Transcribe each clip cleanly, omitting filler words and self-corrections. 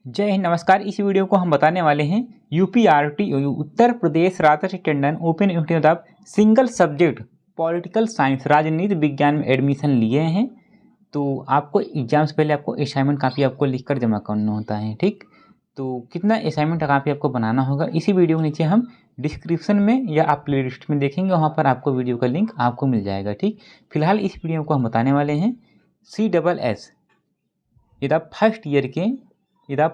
जय हिंद। नमस्कार। इस वीडियो को हम बताने वाले हैं UPRTO Uttar Pradesh Rajarshi Tandon open university of single subject political science राजनीति विज्ञान में एडमिशन लिए हैं। तो आपको एग्जाम से पहले आपको असाइनमेंट कापी आपको लिखकर जमा करना होता है। ठीक, तो कितना असाइनमेंट कापी आपको बनाना होगा इसी वीडियो के नीचे हम डिस्क्रिप्शन में या आप प्ले लिस्ट में देखेंगे, वहाँ पर आपको वीडियो का लिंक आपको मिल जाएगा। ठीक, फिलहाल इस वीडियो को हम बताने वाले हैं CSS। यदि आप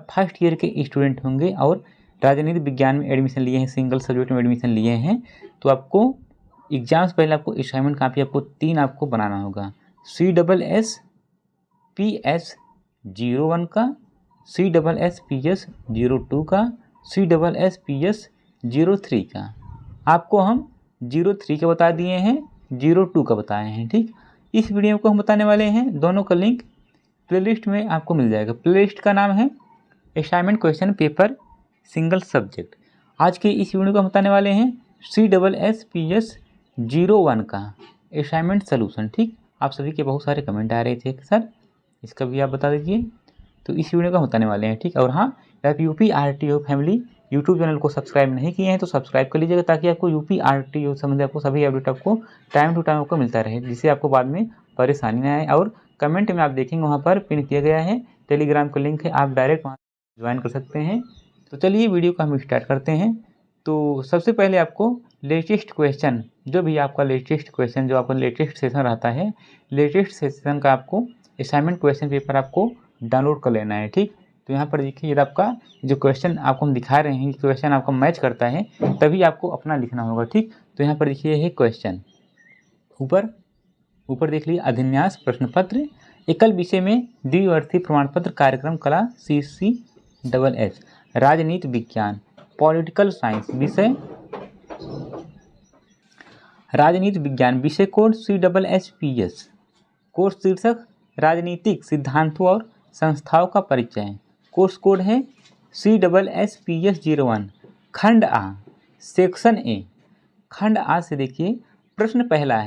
फर्स्ट ईयर के स्टूडेंट होंगे और राजनीति विज्ञान में एडमिशन लिए हैं, सिंगल सब्जेक्ट में एडमिशन लिए हैं, तो आपको एग्जाम से पहले आपको असाइनमेंट कापी आपको 3 आपको बनाना होगा। CSS PS 01 का, CSS PS 02 का, CSS PS 03 का। आपको हम 03 का बता दिए हैं, 02 का बताए हैं। ठीक, इस वीडियो को हम बताने वाले हैं, दोनों का लिंक प्लेलिस्ट में आपको मिल जाएगा। प्लेलिस्ट का नाम है assignment question paper single subject. आज के इस वीडियो को हम बताने वाले हैं CSS PS 01 का असाइनमेंट सोल्यूशन। ठीक, आप सभी के बहुत सारे कमेंट आ रहे थे कि सर इसका भी आप बता दीजिए, तो इस वीडियो को हम बताने वाले हैं। ठीक, और हाँ, आप यूपीआरटीओ फैमिली यूट्यूब चैनल को सब्सक्राइब नहीं किए हैं तो सब्सक्राइब कर लीजिएगा, ताकि आपको यूपीआरटीओ संबंधी आपको सभी अपडेट आपको टाइम टू टाइम आपको मिलता रहे, जिससे आपको बाद में परेशानी न आए। और कमेंट में आप देखेंगे वहाँ पर पिन किया गया है टेलीग्राम का लिंक है, आप डायरेक्ट वहाँ ज्वाइन कर सकते हैं। तो चलिए वीडियो को हम स्टार्ट करते हैं। तो सबसे पहले आपको लेटेस्ट क्वेश्चन, जो भी आपका लेटेस्ट क्वेश्चन, जो आपका लेटेस्ट सेशन रहता है, लेटेस्ट सेशन का आपको असाइनमेंट क्वेश्चन पेपर आपको डाउनलोड कर लेना है। ठीक, तो यहाँ पर देखिए, यदि आपका जो क्वेश्चन आपको हम दिखा रहे हैं, क्वेश्चन आपको मैच करता है तभी आपको अपना लिखना होगा। ठीक, तो यहाँ पर देखिए है क्वेश्चन, ऊपर देख लीजिए, अधिन्यास प्रश्न पत्र एकल विषय में द्विवर्षीय प्रमाण पत्र कार्यक्रम कला CCSS राजनीति विज्ञान पॉलिटिकल साइंस विषय राजनीति विज्ञान विषय कोड CSS PS, कोर्स शीर्षक राजनीतिक सिद्धांतों और संस्थाओं का परिचय, कोर्स कोड है CSS PS 01। खंड आ, सेक्शन ए। खंड आ से देखिए, प्रश्न पहला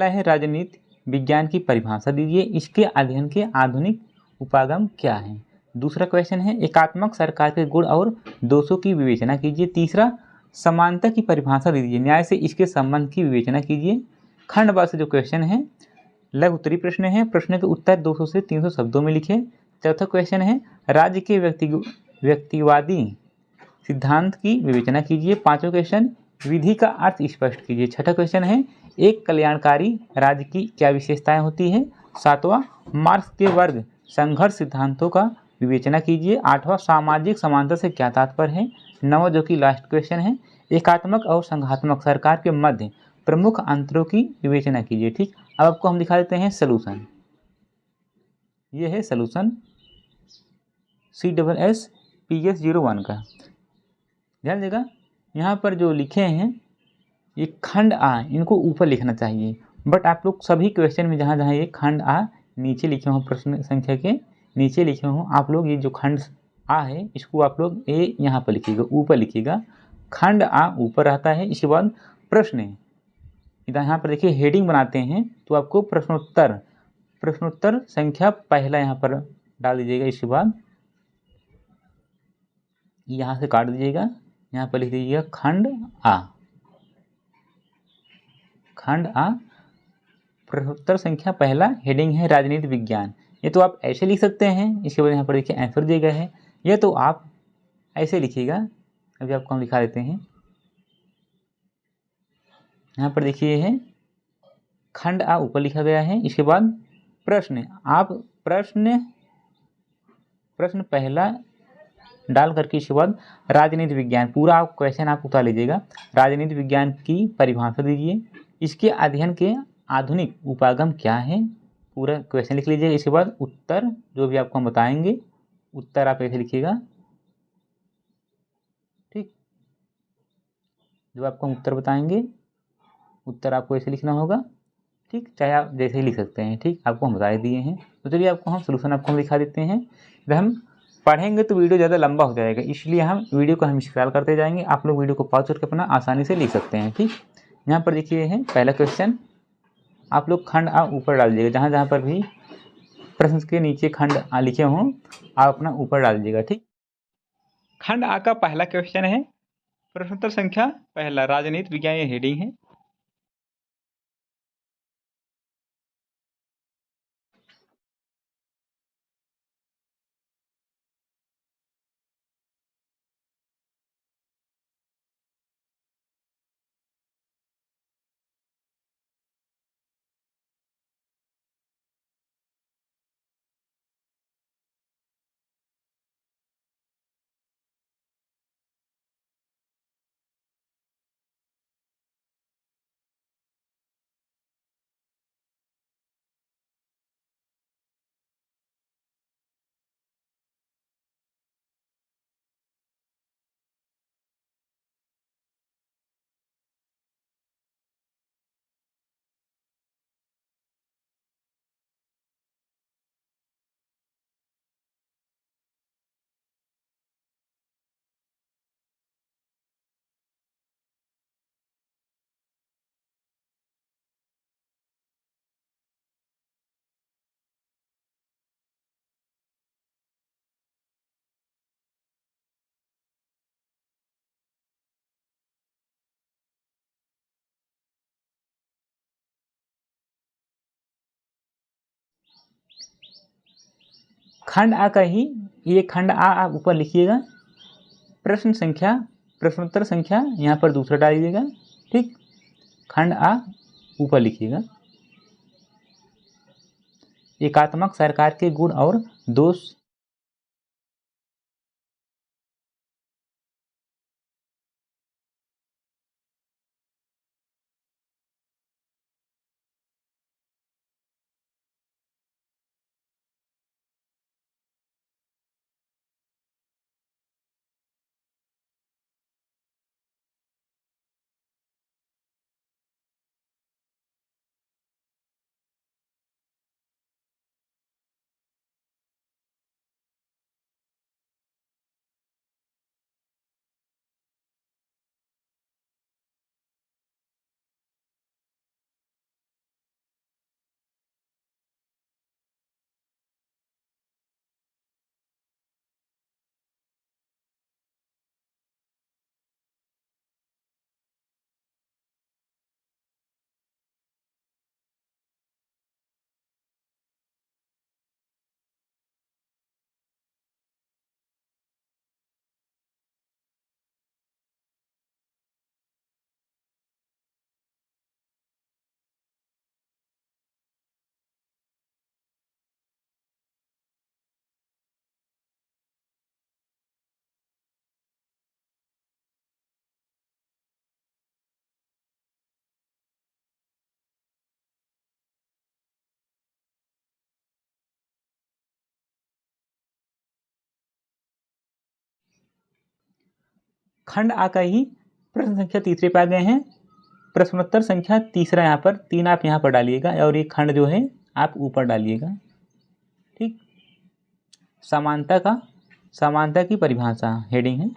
है राजनीति विज्ञान की परिभाषा दीजिए, इसके अध्ययन के आधुनिक उपागम क्या है। दूसरा क्वेश्चन है एकात्मक सरकार के गुण और दोषों की विवेचना कीजिए। तीसरा, समानता की परिभाषा दीजिए, न्याय से इसके संबंध की विवेचना कीजिए। खंड बा से जो क्वेश्चन है लघु उत्तरीय प्रश्न है, प्रश्न के उत्तर 200 से 300 शब्दों में लिखे। चौथा क्वेश्चन है राज्य के व्यक्तिवादी सिद्धांत की विवेचना कीजिए। पांचवा क्वेश्चन विधि का अर्थ स्पष्ट कीजिए। छठा क्वेश्चन है एक कल्याणकारी राज्य की क्या विशेषताएं होती है। सातवां, मार्क्स के वर्ग संघर्ष सिद्धांतों का विवेचना कीजिए। आठवां, सामाजिक समानता से क्या तात्पर्य है। नौवां, जो कि लास्ट क्वेश्चन है, एकात्मक और संघात्मक सरकार के मध्य प्रमुख अंतरों की विवेचना कीजिए। ठीक, अब आपको हम दिखा देते हैं सलूशन। ये है सलूशन CSS PS 01 का। ध्यान देगा, यहाँ पर जो लिखे हैं ये खंड आ, इनको ऊपर लिखना चाहिए, बट आप लोग सभी क्वेश्चन में जहाँ जहाँ ये खंड आ नीचे लिखे हों, प्रश्न संख्या के नीचे लिखे हों, आप लोग ये जो खंड आ है इसको आप लोग ए यहाँ पर लिखिएगा, ऊपर लिखिएगा। खंड आ ऊपर रहता है, इसके बाद प्रश्न है, यहाँ पर देखिए हेडिंग बनाते हैं, तो आपको प्रश्नोत्तर संख्या पहला यहाँ पर डाल दीजिएगा। इसके बाद यहाँ से काट दीजिएगा, यहाँ पर लिख दीजिएगा खंड आ, प्रश्नोत्तर संख्या पहला, हेडिंग है राजनीति विज्ञान। ये तो आप ऐसे लिख सकते हैं, इसके बाद यहाँ पर देखिए आंसर दिया गया है, ये तो आप ऐसे लिखिएगा। अभी आपको हम लिखा देते हैं, यहाँ पर देखिए है खंड आ ऊपर लिखा गया है, इसके बाद प्रश्न, आप प्रश्न पहला डाल करके इसके बाद राजनीति विज्ञान पूरा आप क्वेश्चन आप उतार लीजिएगा। राजनीति विज्ञान की परिभाषा दीजिए, इसके अध्ययन के आधुनिक उपागम क्या है, पूरा क्वेश्चन लिख लीजिएगा। इसके बाद उत्तर जो भी आपको हम बताएंगे, उत्तर आप ऐसे लिखिएगा। ठीक, जो आपको हम उत्तर बताएंगे, उत्तर आपको ऐसे लिखना होगा। ठीक, चाहे आप जैसे ही लिख सकते हैं। ठीक, आपको हम बता दिए हैं। तो चलिए आपको हम सोल्यूशन आपको हम दिखा देते हैं। जब हम पढ़ेंगे तो वीडियो ज़्यादा लंबा हो जाएगा, इसलिए हम वीडियो को हम स्क्रॉल करते जाएंगे, आप लोग वीडियो को पॉज करके अपना आसानी से लिख सकते हैं। ठीक, यहाँ पर देखिए है पहला क्वेश्चन, आप लोग खंड आ ऊपर डाल दीजिएगा, जहाँ जहाँ पर भी प्रश्न के नीचे खंड आ लिखे हों आप अपना ऊपर डाल दीजिएगा। ठीक, खंड आ का पहला क्वेश्चन है, प्रश्नोत्तर संख्या पहला, राजनीति विज्ञान ये हेडिंग है। खंड आ का ही ये खंड आ आप ऊपर लिखिएगा, प्रश्न संख्या प्रश्नोत्तर संख्या यहाँ पर दूसरा डालिएगा। ठीक, खंड आ ऊपर लिखिएगा। एकात्मक सरकार के गुण और दोष। खंड आ का ही प्रश्न संख्या तीसरे पे आ गए हैं, प्रश्नोत्तर संख्या तीसरा यहाँ पर 3 आप यहाँ पर डालिएगा और ये खंड जो है आप ऊपर डालिएगा। ठीक, समानता की परिभाषा हेडिंग है।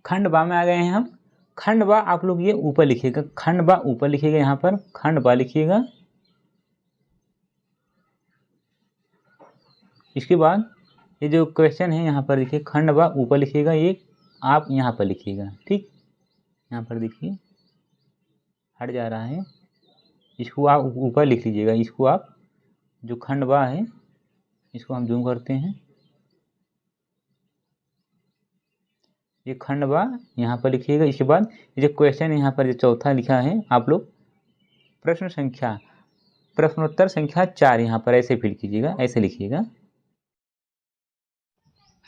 खंड बा में आ गए हैं हम, खंड बा आप लोग ये ऊपर लिखिएगा, खंड बा ऊपर लिखिएगा, यहाँ पर खंड बा लिखिएगा। इसके बाद ये जो क्वेश्चन है यहाँ पर देखिए, खंड बा ऊपर लिखिएगा, ये आप यहाँ पर लिखिएगा। ठीक, यहाँ पर देखिए हट जा रहा है, इसको आप ऊपर लिख लीजिएगा। इसको आप जो खंड बा है इसको हम जूम करते हैं, ये खंड बा यहाँ पर लिखिएगा। इसके बाद ये जो क्वेश्चन यहाँ पर जो चौथा लिखा है आप लोग प्रश्नोत्तर संख्या 4 यहाँ पर ऐसे फिल कीजिएगा, ऐसे लिखिएगा।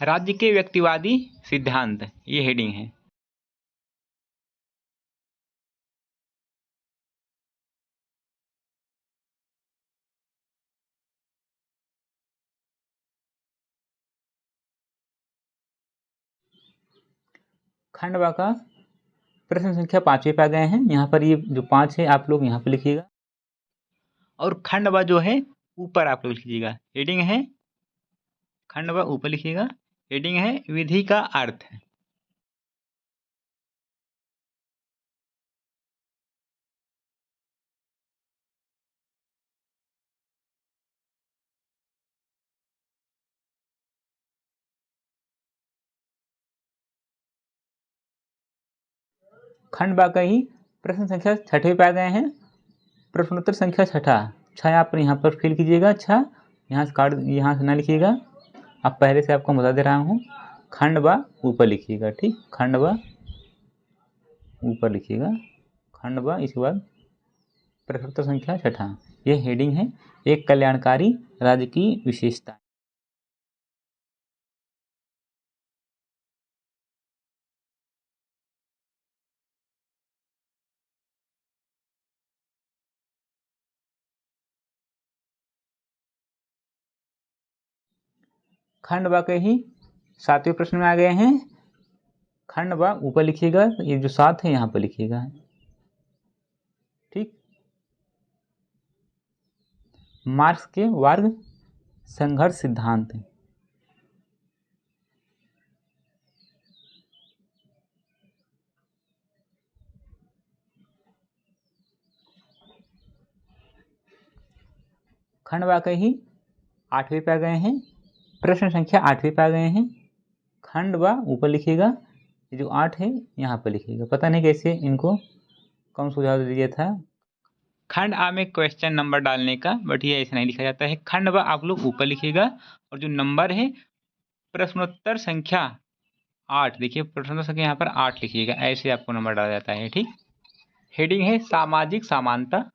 राज्य के व्यक्तिवादी सिद्धांत, ये हेडिंग है। खंड बा का प्रश्न संख्या 5वें पे आ गए हैं। यहाँ पर ये जो 5 है आप लोग यहाँ पे लिखिएगा, और खंड बा जो है ऊपर आप लोग लिखिएगा। हेडिंग है खंड बा ऊपर लिखिएगा, हेडिंग है विधि का अर्थ। खंड बा का ही प्रश्न संख्या 6वें पे आ गए हैं। प्रश्नोत्तर संख्या 6 आप यहाँ पर फिल कीजिएगा। 6 यहाँ से काट, यहाँ से ना लिखिएगा, अब पहले से आपको बता दे रहा हूँ। खंड बा ऊपर लिखिएगा, ठीक, खंड बा ऊपर लिखिएगा, खंड बा। इसके बाद प्रश्नोत्तर संख्या 6, ये हेडिंग है एक कल्याणकारी राज्य की विशेषता। खंड बा के ही 7वें प्रश्न में आ गए हैं। खंड बा ऊपर लिखिएगा, ये जो 7 है यहाँ पर लिखिएगा, ठीक। मार्क्स के वर्ग संघर्ष सिद्धांत, खंड बा के ही 8वें पे आ गए हैं। प्रश्न संख्या 8वें पे आ गए हैं। खंड बा ऊपर लिखिएगा, ये जो 8 है यहाँ पर लिखिएगा। पता नहीं कैसे इनको कम सुझाव दिया था खंड आ में क्वेश्चन नंबर डालने का, बट ये ऐसे नहीं लिखा जाता है। खंड बा आप लोग ऊपर लिखिएगा, और जो नंबर है प्रश्नोत्तर संख्या 8, देखिए प्रश्नोत्तर संख्या यहाँ पर 8 लिखिएगा, ऐसे आपको नंबर डाला जाता है, ठीक। हेडिंग है सामाजिक समानता।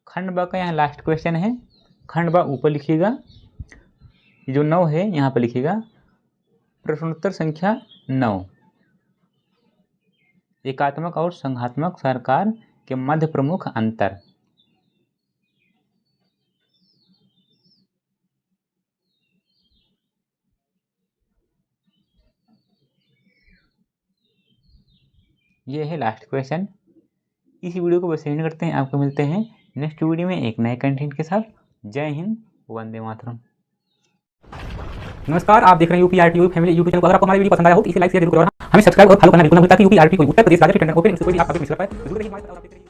खंड बा का यहाँ लास्ट क्वेश्चन है। खंड बा ऊपर लिखिएगा, जो 9 है यहाँ पर लिखिएगा। प्रश्नोत्तर संख्या 9, एकात्मक और संघात्मक सरकार के मध्य प्रमुख अंतर। ये है लास्ट क्वेश्चन। इस वीडियो को बस एंड करते हैं, आपको मिलते हैं नेक्स्ट वीडियो में एक नए कंटेंट के साथ। जय हिंद, वंदे मातरम। नमस्कार, आप देख रहे हैं यूपीआरटी फैमिली यूट्यूब चैनल को। अगर आपको हमारी वीडियो पसंद आया हो तो इसे लाइक शेयर जरूर करना, हमें सब्सक्राइब और फॉलो करना बिल्कुल ना भूलें, ताकि यूपीआरटी उत्तर प्रदेश राज्य टेंडर ओपन कोई भी आप मिस कर पाए। जरूर रहिए हमारे साथ।